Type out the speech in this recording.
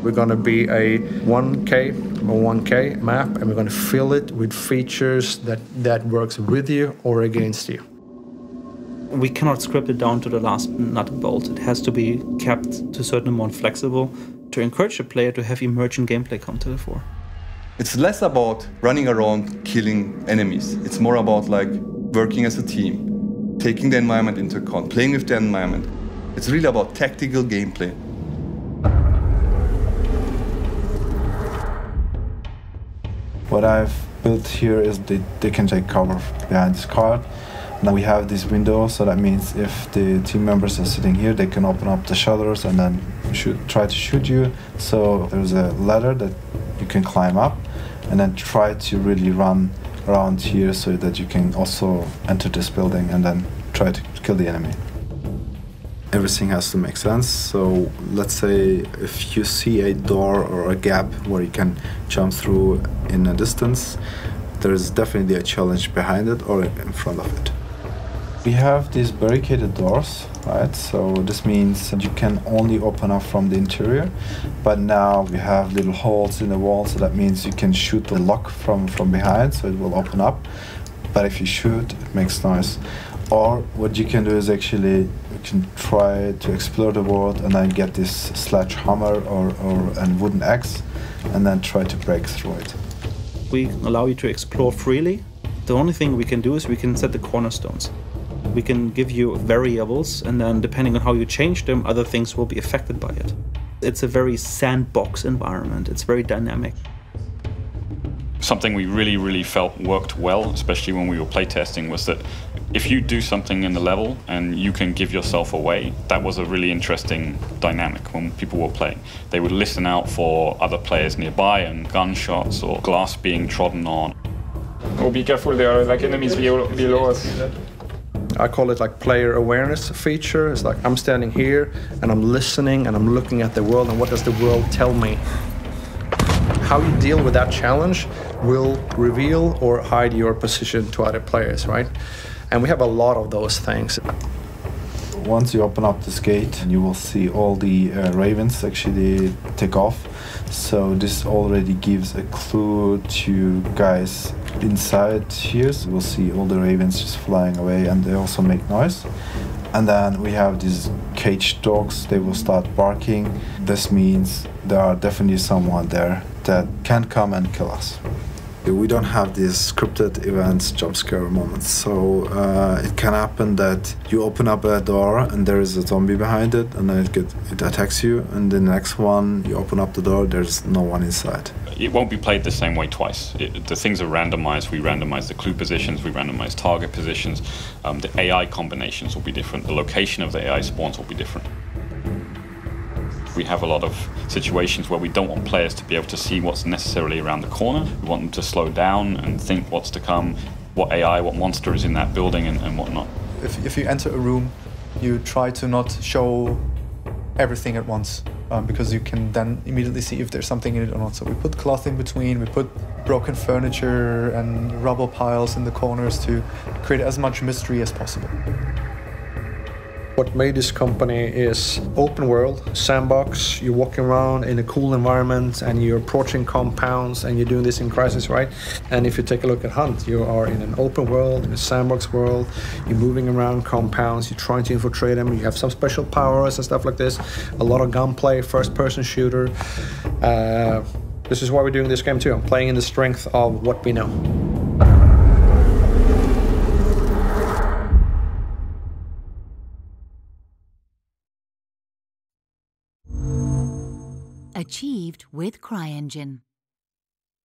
We're going to be a 1K or 1K map, and we're going to fill it with features that works with you or against you. We cannot script it down to the last nut and bolt. It has to be kept to a certain amount flexible to encourage the player to have emergent gameplay come to the fore. It's less about running around killing enemies. It's more about like working as a team, taking the environment into account, playing with the environment. It's really about tactical gameplay. What I've built here is they can take cover behind this card. Now we have this window, so that means if the team members are sitting here, they can open up the shutters and then try to shoot you. So there's a ladder that you can climb up and then try to really run around here so that you can also enter this building and then try to kill the enemy. Everything has to make sense. So let's say if you see a door or a gap where you can jump through in a distance, there's definitely a challenge behind it or in front of it. We have these barricaded doors, right? So this means that you can only open up from the interior, but now we have little holes in the wall, so that means you can shoot the lock from behind, so it will open up. But if you shoot, it makes noise. Or what you can do is actually you can try to explore the world and then get this sledgehammer or a wooden axe and then try to break through it. We allow you to explore freely. The only thing we can do is we can set the cornerstones. We can give you variables, and then depending on how you change them, other things will be affected by it. It's a very sandbox environment. It's very dynamic. Something we really felt worked well, especially when we were playtesting, was that if you do something in the level and you can give yourself away, that was a really interesting dynamic when people were playing. They would listen out for other players nearby and gunshots or glass being trodden on. Oh, be careful, there are like enemies below us. I call it like player awareness feature. It's like I'm standing here and I'm listening and I'm looking at the world, and what does the world tell me? How you deal with that challenge will reveal or hide your position to other players, right? And we have a lot of those things. Once you open up this gate, you will see all the ravens actually take off. So this already gives a clue to guys inside here. So we'll see all the ravens just flying away, and they also make noise. And then we have these caged dogs. They will start barking. This means there are definitely someone there that can come and kill us. We don't have these scripted events, jump scare moments, so it can happen that you open up a door and there is a zombie behind it, and then it attacks you, and the next one you open up the door, there's no one inside. It won't be played the same way twice. The things are randomized. We randomize the clue positions, we randomize target positions. The AI combinations will be different. The location of the AI spawns will be different. We have a lot of situations where we don't want players to be able to see what's necessarily around the corner. We want them to slow down and think what's to come, what AI, what monster is in that building and whatnot. If you enter a room, you try to not show everything at once, because you can then immediately see if there's something in it or not. So we put cloth in between, we put broken furniture and rubble piles in the corners to create as much mystery as possible. What made this company is open world, sandbox. You're walking around in a cool environment and you're approaching compounds, and you're doing this in Crysis, right? And if you take a look at Hunt, you are in an open world, in a sandbox world. You're moving around compounds, you're trying to infiltrate them. You have some special powers and stuff like this. A lot of gunplay, first-person shooter. This is why we're doing this game too. I'm playing in the strength of what we know. Achieved with CryEngine.